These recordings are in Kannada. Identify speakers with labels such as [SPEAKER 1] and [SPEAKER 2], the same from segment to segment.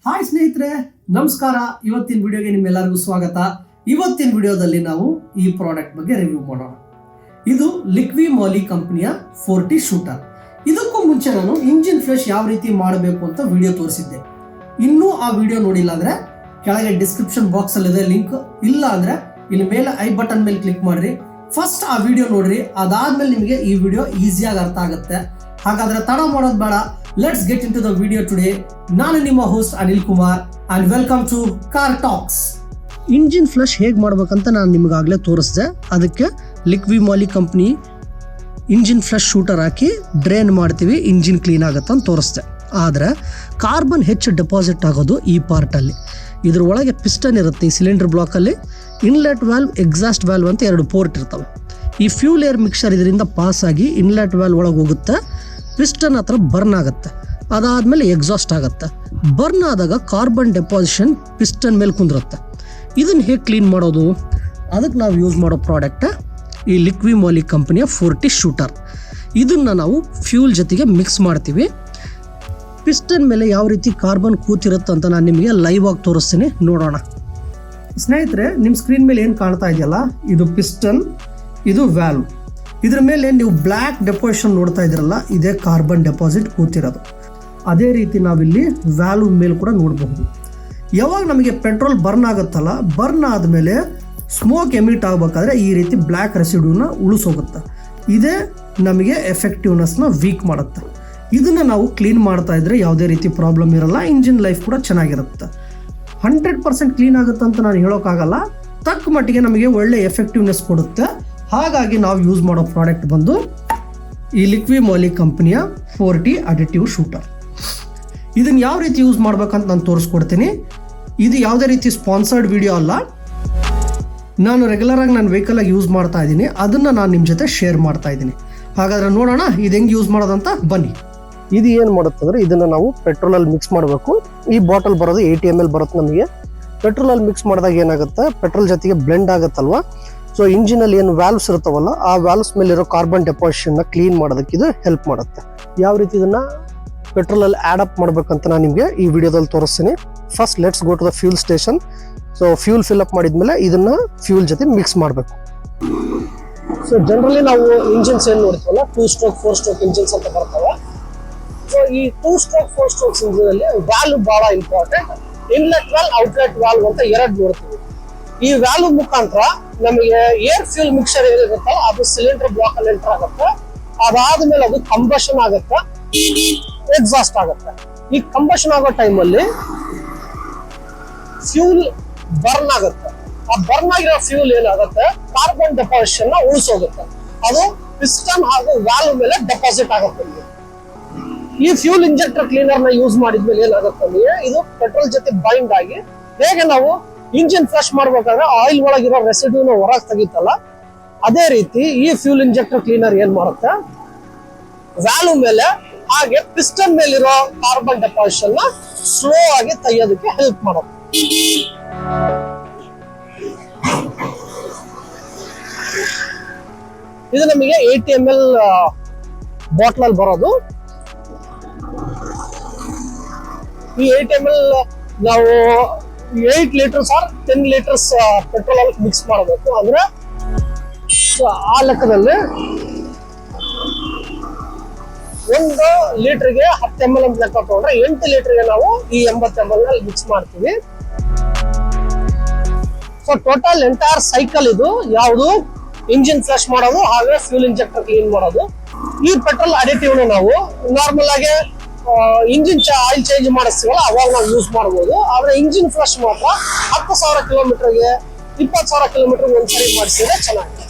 [SPEAKER 1] ಹಾಯ್ ಸ್ನೇಹಿತರೆ, ನಮಸ್ಕಾರ. ಇವತ್ತಿನ ವಿಡಿಯೋಗೆ ನಿಮ್ಮೆಲ್ಲರಿಗೂ ಸ್ವಾಗತ. ಇವತ್ತಿನ ವಿಡಿಯೋದಲ್ಲಿ ನಾವು ಈ ಪ್ರಾಡಕ್ಟ್ ಬಗ್ಗೆ ರಿವ್ಯೂ ಮಾಡೋಣ. ಇದು ಲಿಕ್ವಿ ಮಾಲಿ ಕಂಪನಿಯ 40 ಶೂಟರ್. ಇದಕ್ಕೂ ಮುಂಚೆ ನಾನು ಇಂಜಿನ್ ಫ್ರೆಶ್ ಯಾವ ರೀತಿ ಮಾಡಬೇಕು ಅಂತ ವಿಡಿಯೋ ತೋರಿಸಿದ್ದೆ. ಇನ್ನೂ ಆ ವಿಡಿಯೋ ನೋಡಿಲ್ಲ ಅಂದ್ರೆ ಕೆಳಗೆ ಡಿಸ್ಕ್ರಿಪ್ಷನ್ ಬಾಕ್ಸ್ ಅಲ್ಲಿ ಇದೆ ಲಿಂಕ್. ಇಲ್ಲ ಅಂದ್ರೆ ಇಲ್ಲಿ ಮೇಲೆ ಐ ಬಟನ್ ಮೇಲೆ ಕ್ಲಿಕ್ ಮಾಡ್ರಿ. ಫಸ್ಟ್ ಆ ವಿಡಿಯೋ ನೋಡ್ರಿ, ಅದಾದ್ಮೇಲೆ ನಿಮಗೆ ಈ ವಿಡಿಯೋ ಈಸಿಯಾಗಿ ಅರ್ಥ ಆಗುತ್ತೆ. ಹಾಗಾದ್ರೆ ತಡ ಮಾಡೋದು ಬೇಡ, let's get into the video today. ನಾನು ನಿಮ್ಮ host Anil Kumar and welcome to car talks. Engine flush ಹೇಗೆ ಮಾಡ್ಬೇಕಂತ ನಾನು ನಿಮಗಾಗಲೇ ತೋರಿಸಿದೆ. ಅದಕ್ಕೆ Liqui Moly company engine flush shooter ಹಾಕಿ ಡ್ರೈನ್ ಮಾಡ್ತೀವಿ, ಇಂಜಿನ್ ಕ್ಲೀನ್ ಆಗುತ್ತೆ ಅಂತ ತೋರಿಸಿದೆ. ಆದರೆ ಕಾರ್ಬನ್ ಹೆಚ್ಚು ಡೆಪಾಸಿಟ್ ಆಗೋದು ಈ ಪಾರ್ಟಲ್ಲಿ. ಇದ್ರ ಒಳಗೆ ಪಿಸ್ಟನ್ ಇರುತ್ತೆ. ಈ ಸಿಲಿಂಡರ್ ಬ್ಲಾಕಲ್ಲಿ ಇನ್ಲೆಟ್ ವ್ಯಾಲ್ವ್, ಎಕ್ಸಾಸ್ಟ್ ವ್ಯಾಲ್ವ್ ಅಂತ 2 ಪೋರ್ಟ್ ಇರ್ತವೆ. ಈ ಫ್ಯೂಲ್ ಏರ್ ಮಿಕ್ಸರ್ ಇದರಿಂದ ಪಾಸ್ ಆಗಿ ಇನ್ಲೆಟ್ ವ್ಯಾಲ್ವ್ ಒಳಗೆ ಹೋಗುತ್ತೆ, ಪಿಸ್ಟನ್ ಹತ್ರ ಬರ್ನ್ ಆಗುತ್ತೆ. ಅದಾದಮೇಲೆ ಎಕ್ಸಾಸ್ಟ್ ಆಗುತ್ತೆ. ಬರ್ನ್ ಆದಾಗ ಕಾರ್ಬನ್ ಡೆಪಾಸಿಷನ್ ಪಿಸ್ಟನ್ ಮೇಲೆ ಕುಂದಿರುತ್ತೆ. ಇದನ್ನು ಹೇಗೆ ಕ್ಲೀನ್ ಮಾಡೋದು? ಅದಕ್ಕೆ ನಾವು ಯೂಸ್ ಮಾಡೋ ಪ್ರಾಡಕ್ಟ್ ಈ ಲಿಕ್ವಿ ಮಾಲಿ ಕಂಪನಿಯ 40 ಶೂಟರ್. ಇದನ್ನು ನಾವು ಫ್ಯೂಲ್ ಜೊತೆಗೆ ಮಿಕ್ಸ್ ಮಾಡ್ತೀವಿ. ಪಿಸ್ಟನ್ ಮೇಲೆ ಯಾವ ರೀತಿ ಕಾರ್ಬನ್ ಕೂತಿರುತ್ತೆ ಅಂತ ನಾನು ನಿಮಗೆ ಲೈವ್ ಆಗಿ ತೋರಿಸ್ತೀನಿ, ನೋಡೋಣ. ಸ್ನೇಹಿತರೆ, ನಿಮ್ಮ ಸ್ಕ್ರೀನ್ ಮೇಲೆ ಏನು ಕಾಣ್ತಾ ಇದೆಯಲ್ಲ, ಇದು ಪಿಸ್ಟನ್, ಇದು ವ್ಯಾಲ್ವ್. ಇದ್ರ ಮೇಲೆ ನೀವು ಬ್ಲ್ಯಾಕ್ ಡೆಪಾಸಿಷನ್ ನೋಡ್ತಾ ಇದ್ರಲ್ಲ, ಇದೇ ಕಾರ್ಬನ್ ಡೆಪಾಸಿಟ್ ಕೂತಿರೋದು. ಅದೇ ರೀತಿ ನಾವಿಲ್ಲಿ ವ್ಯಾಲ್ವ್ ಮೇಲೆ ಕೂಡ ನೋಡಬಹುದು. ಯಾವಾಗ ನಮಗೆ ಪೆಟ್ರೋಲ್ ಬರ್ನ್ ಆಗುತ್ತಲ್ಲ, ಬರ್ನ್ ಆದಮೇಲೆ ಸ್ಮೋಕ್ ಎಮಿಟ್ ಆಗಬೇಕಾದ್ರೆ ಈ ರೀತಿ ಬ್ಲ್ಯಾಕ್ ರೆಸಿಡ್ಯೂನ ಉಳಿಸೋಗುತ್ತೆ. ಇದೇ ನಮಗೆ ಎಫೆಕ್ಟಿವ್ನೆಸ್ನ ವೀಕ್ ಮಾಡುತ್ತೆ. ಇದನ್ನು ನಾವು ಕ್ಲೀನ್ ಮಾಡ್ತಾ ಇದ್ರೆ ಯಾವುದೇ ರೀತಿ ಪ್ರಾಬ್ಲಮ್ ಇರಲ್ಲ, ಇಂಜಿನ್ ಲೈಫ್ ಕೂಡ ಚೆನ್ನಾಗಿರುತ್ತೆ. 100% ಕ್ಲೀನ್ ಆಗುತ್ತೆ ಅಂತ ನಾನು ಹೇಳೋಕ್ಕಾಗಲ್ಲ, ತಕ್ಕ ಮಟ್ಟಿಗೆ ನಮಗೆ ಒಳ್ಳೆ ಎಫೆಕ್ಟಿವ್ನೆಸ್ ಕೊಡುತ್ತೆ. ಹಾಗಾಗಿ ನಾವು ಯೂಸ್ ಮಾಡೋ ಪ್ರಾಡಕ್ಟ್ ಬಂದು ಈ ಲಿಕ್ವಿ ಮಾಲಿ ಕಂಪನಿಯ 40 ಅಡಿಟಿವ್ ಶೂಟರ್. ಇದನ್ನು ಯಾವ ರೀತಿ ಯೂಸ್ ಮಾಡ್ಬೇಕಂತ ನಾನು ತೋರಿಸ್ಕೊಡ್ತೀನಿ. ಇದು ಯಾವುದೇ ರೀತಿ ಸ್ಪಾನ್ಸರ್ಡ್ ವಿಡಿಯೋ ಅಲ್ಲ, ನಾನು ರೆಗ್ಯುಲರಾಗಿ ನನ್ನ ವೆಹಿಕಲಾಗಿ ಯೂಸ್ ಮಾಡ್ತಾ ಇದ್ದೀನಿ, ಅದನ್ನು ನಾನು ನಿಮ್ಮ ಜೊತೆ ಶೇರ್ ಮಾಡ್ತಾ ಇದ್ದೀನಿ. ಹಾಗಾದರೆ ನೋಡೋಣ ಇದು ಹೆಂಗೆ ಯೂಸ್ ಮಾಡೋದಂತ ಬನ್ನಿ. ಇದು ಏನು ಮಾಡುತ್ತೆ ಅಂದರೆ, ಇದನ್ನು ನಾವು ಪೆಟ್ರೋಲಲ್ಲಿ ಮಿಕ್ಸ್ ಮಾಡಬೇಕು. ಈ ಬಾಟಲ್ ಬರೋದು 80 ml ಬರುತ್ತೆ ನಮಗೆ. ಪೆಟ್ರೋಲಲ್ಲಿ ಮಿಕ್ಸ್ ಮಾಡಿದಾಗ ಏನಾಗುತ್ತೆ, ಪೆಟ್ರೋಲ್ ಜೊತೆಗೆ ಬ್ಲೆಂಡ್ ಆಗುತ್ತಲ್ವ. ಸೊ ಇಂಜಿನಲ್ಲಿ ಏನು ವ್ಯಾಲ್ವ್ಸ್ ಇರ್ತಾವಲ್ಲ, ಆ ವ್ಯಾಲ್ವ್ಸ್ ಮೇಲಿರೋ ಕಾರ್ಬನ್ ಡೆಪಾಸಿಷನ್ನ ಕ್ಲೀನ್ ಮಾಡೋದಕ್ಕೆ ಇದು ಹೆಲ್ಪ್ ಮಾಡುತ್ತೆ. ಯಾವ ರೀತಿ ಇದನ್ನು ಪೆಟ್ರೋಲಲ್ಲಿ ಆ್ಯಡ್ ಅಪ್ ಮಾಡಬೇಕಂತ ನಾನು ನಿಮಗೆ ಈ ವಿಡಿಯೋದಲ್ಲಿ ತೋರಿಸ್ತೀನಿ. First let's go to the fuel station. So fuel fill up ಮಾಡಿದ್ಮೇಲೆ ಇದನ್ನು ಫ್ಯೂಲ್ ಜೊತೆ ಮಿಕ್ಸ್ ಮಾಡಬೇಕು. ಸೊ ಜನರಲಿ ನಾವು ಇಂಜಿನ್ಸ್ ಏನು ನೋಡ್ತೀವಲ್ಲ, 2 ಸ್ಟ್ರೋಕ್ 4 ಸ್ಟ್ರೋಕ್ ಇಂಜಿನ್ಸ್ ಅಂತ ಬರ್ತವೆ. ಸೊ ಈ 2 ಸ್ಟ್ರೋಕ್ 4 ಸ್ಟ್ರೋಕ್ಸ್ ಇಂಜಿನಲ್ಲಿ ವ್ಯಾಲ್ವ್ ಬಹಳ important. Inlet valve, outlet valve ಅಂತ 2 ನೋಡ್ತೀವಿ. ಈ ವ್ಯಾಲ್ವ್ ಮುಖಾಂತರ ನಮಗೆ ಏರ್ ಫ್ಯೂಲ್ ಮಿಕ್ಸರ್ ಏನಿರುತ್ತಲ್ಲ, ಅದು ಸಿಲಿಂಡರ್ ಬ್ಲಾಕ್ ಅಲ್ಲಿ ಎಂಟರ್ ಆಗುತ್ತೆ. ಅದಾದ್ಮೇಲೆ ಅದು ಕಂಬಷನ್ ಆಗುತ್ತೆ, ಎಕ್ಸಾಸ್ಟ್ ಆಗುತ್ತೆ. ಈ ಕಂಬಷನ್ ಆಗೋ ಟೈಮಲ್ಲಿ ಫ್ಯೂಲ್ ಬರ್ನ್ ಆಗುತ್ತೆ. ಆ ಬರ್ನ್ ಆಗಿರೋ ಫ್ಯೂಲ್ ಏನಾಗುತ್ತೆ, ಕಾರ್ಬನ್ ಡೆಪಾಸಿಷನ್ ಉಳಿಸೋಗುತ್ತೆ. ಅದು ಪಿಸ್ಟನ್ ಹಾಗೂ ವ್ಯಾಲ್ವ್ ಮೇಲೆ ಡೆಪಾಸಿಟ್ ಆಗುತ್ತೆ. ಈ ಫ್ಯೂಲ್ ಇಂಜೆಕ್ಟರ್ ಕ್ಲೀನರ್ ನ ಯೂಸ್ ಮಾಡಿದ್ಮೇಲೆ ಏನಾಗುತ್ತೆ ಅಂದ್ರೆ, ಇದು ಪೆಟ್ರೋಲ್ ಜೊತೆ ಬೈಂಡ್ ಆಗಿ ಹೇಗೆ ನಾವು ಇಂಜಿನ್ ಫ್ಲಶ್ ಮಾಡ್ಬೇಕಾದ್ರೆ ಆಯಿಲ್ ಒಳಗಿರೋ ರೆಸಿಡ್ಯೂನ ಹೊರಗೆ ತೆಗಿತಲ್ಲ, ಅದೇ ರೀತಿ ಈ ಫ್ಯೂಲ್ ಇಂಜೆಕ್ಟರ್ ಕ್ಲೀನರ್ ಏನ್ ಮಾಡುತ್ತೆ, ವ್ಯಾಲ್ವ್ ಮೇಲೆ ಹಾಗೆ ಪಿಸ್ಟನ್ ಮೇಲಿರೋ ಕಾರ್ಬನ್ ಡೆಪಾಸಿಷನ್ ನ ಸ್ಲೋ ಆಗಿ ತೆಗೆಯೋದಕ್ಕೆ ಹೆಲ್ಪ್ ಮಾಡುತ್ತೆ. ಇದು ನಮಗೆ 80 ml ಬಾಟಲ್ ಅಲ್ಲಿ ಬರೋದು. ಈ 8 ml ನಾವು 8 ಲೀಟರ್ಸ್ ಆರ್ 10 ಲೀಟರ್ಸ್ ಪೆಟ್ರೋಲ್ ಅಲ್ಲಿ ಮಿಕ್ಸ್ ಮಾಡಬೇಕು. ಅಂದ್ರೆ ಆ ಲೆಕ್ಕದಲ್ಲಿ 1 ಲೀಟರ್ಗೆ 10 ml ಅಂತ ಲೆಕ್ಕ ತಗೊಂಡ್ರೆ 8 ಲೀಟರ್ಗೆ ನಾವು ಈ 80 ml ನಲ್ಲಿ ಮಿಕ್ಸ್ ಮಾಡ್ತೀವಿ. ಸೊ ಟೋಟಲ್ ಎಂಟೈರ್ ಸೈಕಲ್ ಇದು ಯಾವುದು, ಇಂಜಿನ್ ಫ್ಲಶ್ ಮಾಡೋದು ಹಾಗೆ ಫ್ಯೂಲ್ ಇಂಜೆಕ್ಟರ್ ಕ್ಲೀನ್ ಮಾಡೋದು. ಈ ಪೆಟ್ರೋಲ್ ಅಡಿಟಿವ್ ನಾವು ನಾರ್ಮಲ್ ಆಗಿ ಇಂಜಿನ್ ಆಯಿಲ್ ಚೇಂಜ್ ಮಾಡಿಸ್ತೀವಲ್ಲ, ಅವಾಗ ನಾವು ಯೂಸ್ ಮಾಡಬಹುದು. ಆದ್ರೆ ಇಂಜಿನ್ ಫ್ಲಶ್ ಮಾತ್ರ 10,000 ಕಿಲೋಮೀಟರ್ಗೆ 20,000 ಕಿಲೋಮೀಟರ್ ಒಂದ್ಸರಿ ಮಾಡಿಸಿದ್ರೆ ಚೆನ್ನಾಗಿದೆ.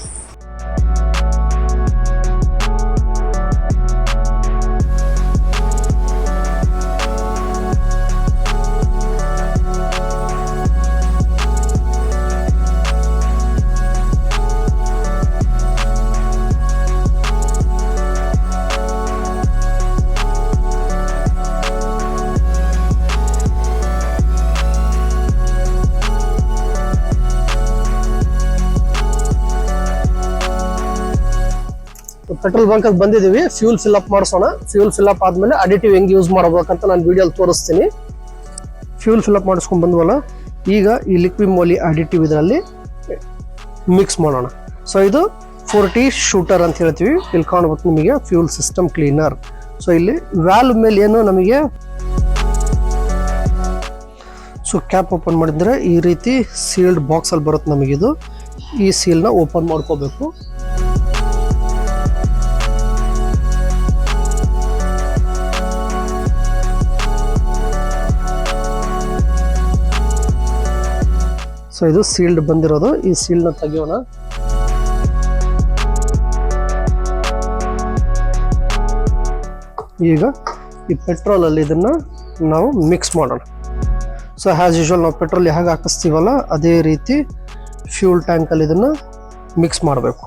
[SPEAKER 1] ಪೆಟ್ರೋಲ್ ಬಂಕ್ ಬಂದಿದ್ದೀವಿ, ಫ್ಯೂಲ್ ಫಿಲ್ ಅಪ್ ಮಾಡಿಸೋಣ. ಫ್ಯೂಲ್ ಫಿಲ್ ಅಪ್ ಆದ್ಮೇಲೆ ಅಡಿಟಿವ್ ಹೆಂಗೆ ಯೂಸ್ ಮಾಡಬೇಕಂತ ನಾನು ವಿಡಿಯೋಲಿ ತೋರಿಸ್ತೀನಿ. ಫ್ಯೂಲ್ ಫಿಲಪ್ ಮಾಡಿಸ್ಕೊಂಡು ಬಂದ್ವಲ್ಲ, ಈಗ ಈ ಲಿಕ್ವಿಡ್ ಮೋಲಿ ಅಡಿಟಿವ್ ಇದರಲ್ಲಿ ಮಿಕ್ಸ್ ಮಾಡೋಣ. ಸೊ ಇದು 40 ಶೂಟರ್ ಅಂತ ಹೇಳ್ತೀವಿ. ಇಲ್ಲಿ ಕಾಣ್ಬೇಕು ನಿಮಗೆ ಫ್ಯೂಲ್ ಸಿಸ್ಟಮ್ ಕ್ಲೀನರ್. ಸೊ ಇಲ್ಲಿ ವ್ಯಾಲ್ವ್ ಮೇಲೆ ಏನು ನಮಗೆ ಕ್ಯಾಪ್ ಓಪನ್ ಮಾಡಿದ್ರೆ ಈ ರೀತಿ ಸೀಲ್ಡ್ ಬಾಕ್ಸ್ ಅಲ್ಲಿ ಬರುತ್ತೆ ನಮಗಿದು. ಈ ಸೀಲ್ನ ಓಪನ್ ಮಾಡ್ಕೋಬೇಕು. ಸೊ ಇದು ಸೀಲ್ಡ್ ಬಂದಿರೋದು. ಈ ಸೀಲ್ನ ತೆಗಿಯೋಣ. ಈಗ ಈ ಪೆಟ್ರೋಲ್ ಅಲ್ಲಿ ಇದನ್ನ ನಾವು ಮಿಕ್ಸ್ ಮಾಡೋಣ. ಸೊ ಆಸ್ ಯೂಶುವಲ್ ನಾವು ಪೆಟ್ರೋಲ್ ಹೇಗೆ ಹಾಕಿಸ್ತೀವಲ್ಲ ಅದೇ ರೀತಿ ಫ್ಯೂಲ್ ಟ್ಯಾಂಕ್ ಅಲ್ಲಿ ಇದನ್ನ ಮಿಕ್ಸ್ ಮಾಡಬೇಕು.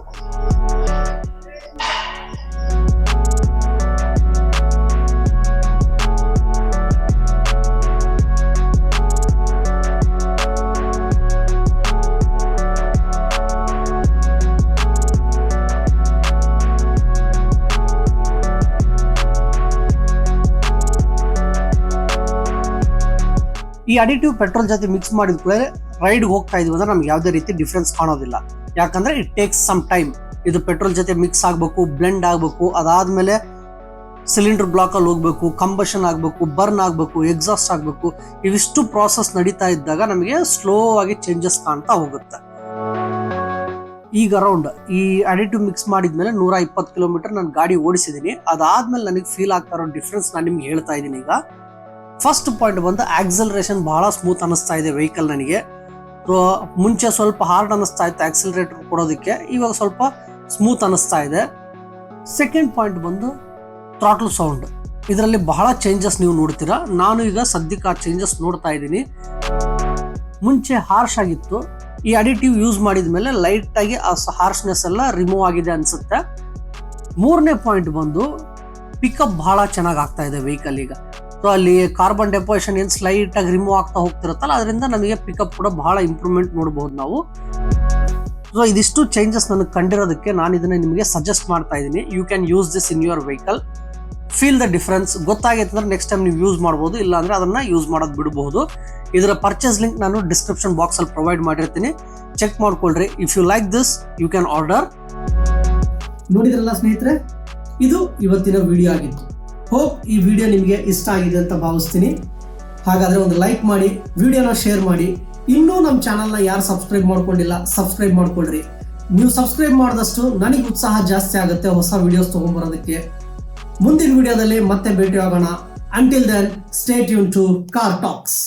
[SPEAKER 1] ಈ ಅಡಿಟಿವ್ ಪೆಟ್ರೋಲ್ ಜೊತೆ ಮಿಕ್ಸ್ ಮಾಡಿದ ಕೂಡಲೇ ರೈಡ್ಗೆ ಹೋಗ್ತಾ ಇದೀವಿ ಅಂದ್ರೆ ನಮ್ಗೆ ಯಾವುದೇ ರೀತಿ ಡಿಫ್ರೆನ್ಸ್ ಕಾಣೋದಿಲ್ಲ. ಯಾಕಂದ್ರೆ ಇಟ್ ಟೇಕ್ಸ್ ಸಮ್ ಟೈಮ್. ಇದು ಪೆಟ್ರೋಲ್ ಜೊತೆ ಮಿಕ್ಸ್ ಆಗಬೇಕು, ಬ್ಲೆಂಡ್ ಆಗಬೇಕು, ಅದಾದ್ಮೇಲೆ ಸಿಲಿಂಡರ್ ಬ್ಲಾಕ್ ಅಲ್ಲಿ ಹೋಗ್ಬೇಕು, ಕಂಬಷನ್ ಆಗಬೇಕು, ಬರ್ನ್ ಆಗಬೇಕು, ಎಕ್ಸಾಸ್ಟ್ ಆಗಬೇಕು. ಇವಿಷ್ಟು ಪ್ರಾಸೆಸ್ ನಡೀತಾ ಇದ್ದಾಗ ನಮಗೆ ಸ್ಲೋ ಆಗಿ ಚೇಂಜಸ್ ಕಾಣ್ತಾ ಹೋಗುತ್ತೆ. ಈಗ ಅರೌಂಡ್ ಈ ಅಡಿಟಿವ್ ಮಿಕ್ಸ್ ಮಾಡಿದ್ಮೇಲೆ 120 ಕಿಲೋಮೀಟರ್ ನಾನು ಗಾಡಿ ಓಡಿಸಿದ್ದೀನಿ. ಅದಾದ್ಮೇಲೆ ನನಗೆ ಫೀಲ್ ಆಗ್ತಾ ಇರೋ ಡಿಫ್ರೆನ್ಸ್ ನಾನು ನಿಮ್ಗೆ ಹೇಳ್ತಾ ಇದ್ದೀನಿ. ಈಗ ಫಸ್ಟ್ ಪಾಯಿಂಟ್ ಬಂದು ಆಕ್ಸಲರೇಷನ್ ಬಹಳ ಸ್ಮೂತ್ ಅನಿಸ್ತಾ ಇದೆ ವೆಹಿಕಲ್ ನನಗೆ. ಮುಂಚೆ ಸ್ವಲ್ಪ ಹಾರ್ಡ್ ಅನಿಸ್ತಾ ಇತ್ತು ಆಕ್ಸಿಲರೇಟರ್ ಕೊಡೋದಕ್ಕೆ, ಇವಾಗ ಸ್ವಲ್ಪ ಸ್ಮೂತ್ ಅನಿಸ್ತಾ ಇದೆ. ಸೆಕೆಂಡ್ ಪಾಯಿಂಟ್ ಬಂದು ಥ್ರಾಟಲ್ ಸೌಂಡ್. ಇದರಲ್ಲಿ ಬಹಳ ಚೇಂಜಸ್ ನೀವು ನೋಡ್ತೀರಾ. ನಾನು ಈಗ ಸದ್ಯಕ್ಕೆ ಆ ಚೇಂಜಸ್ ನೋಡ್ತಾ ಇದ್ದೀನಿ. ಮುಂಚೆ ಹಾರ್ಶ್ ಆಗಿತ್ತು, ಈ ಅಡಿಟಿವ್ ಯೂಸ್ ಮಾಡಿದ ಮೇಲೆ ಲೈಟ್ ಆಗಿ ಆ ಹಾರ್ಶ್ನೆಸ್ ಎಲ್ಲ ರಿಮೂವ್ ಆಗಿದೆ ಅನ್ಸುತ್ತೆ. ಮೂರನೇ ಪಾಯಿಂಟ್ ಬಂದು ಪಿಕಪ್ ಬಹಳ ಚೆನ್ನಾಗಿ ಆಗ್ತಾ ಇದೆ ವೆಹಿಕಲ್ ಈಗ. ಸೊ ಅಲ್ಲಿ ಕಾರ್ಬನ್ ಡೆಪೋಸಿಷನ್ ಏನು ಸ್ಲೈಟ್ ಆಗಿ ರಿಮೂವ್ ಆಗ್ತಾ ಹೋಗ್ತಿರುತ್ತಲ್ಲ, ಅದರಿಂದ ನಮಗೆ ಪಿಕಪ್ ಕೂಡ ಬಹಳ ಇಂಪ್ರೂವ್ಮೆಂಟ್ ನೋಡಬಹುದು ನಾವು. ಸೊ ಇದಿಷ್ಟು ಚೇಂಜಸ್ ನನಗೆ ಕಂಡಿರೋದಕ್ಕೆ ನಾನು ಇದನ್ನ ನಿಮಗೆ ಸಜೆಸ್ಟ್ ಮಾಡ್ತಾ ಇದ್ದೀನಿ. You can use this in your vehicle, feel the difference. ಗೊತ್ತಾಗೈತೆ ಅಂದ್ರೆ ನೆಕ್ಸ್ಟ್ ಟೈಮ್ ನೀವು ಯೂಸ್ ಮಾಡ್ಬೋದು, ಇಲ್ಲ ಅಂದ್ರೆ ಅದನ್ನ ಯೂಸ್ ಮಾಡೋದು ಬಿಡಬಹುದು. ಇದರ ಪರ್ಚೇಸ್ ಲಿಂಕ್ ನಾನು ಡಿಸ್ಕ್ರಿಪ್ಷನ್ ಬಾಕ್ಸ್ ಅಲ್ಲಿ ಪ್ರೊವೈಡ್ ಮಾಡಿರ್ತೀನಿ, ಚೆಕ್ ಮಾಡ್ಕೊಳ್ರಿ. If you like this you can order. ನೋಡಿದ್ರಲ್ಲ ಸ್ನೇಹಿತರೆ, ಇದು ಇವತ್ತಿನ ವಿಡಿಯೋ ಆಗಿತ್ತು. ಹೋಪ್ ಈ ವಿಡಿಯೋ ನಿಮಗೆ ಇಷ್ಟ ಆಗಿದೆ ಅಂತ ಭಾವಿಸ್ತೀನಿ. ಹಾಗಾದ್ರೆ ಒಂದು ಲೈಕ್ ಮಾಡಿ, ವಿಡಿಯೋನ ಶೇರ್ ಮಾಡಿ. ಇನ್ನೂ ನಮ್ಮ ಚಾನಲ್ನ ಯಾರು ಸಬ್ಸ್ಕ್ರೈಬ್ ಮಾಡ್ಕೊಂಡಿಲ್ಲ ಸ್ಸಬ್ಸ್ಕ್ರೈಬ್ ಮಾಡ್ಕೊಳ್ರಿ. ನೀವು ಸಬ್ಸ್ಕ್ರೈಬ್ ಮಾಡಿದಷ್ಟು ನನಗೆ ಉತ್ಸಾಹ ಜಾಸ್ತಿ ಆಗುತ್ತೆ ಹೊಸ ವಿಡಿಯೋಸ್ ತಗೊಂಡ್ಬರೋದಕ್ಕೆ. ಮುಂದಿನ ವಿಡಿಯೋದಲ್ಲಿ ಮತ್ತೆ ಭೇಟಿ ಆಗೋಣ. Until then stay tune to car tax.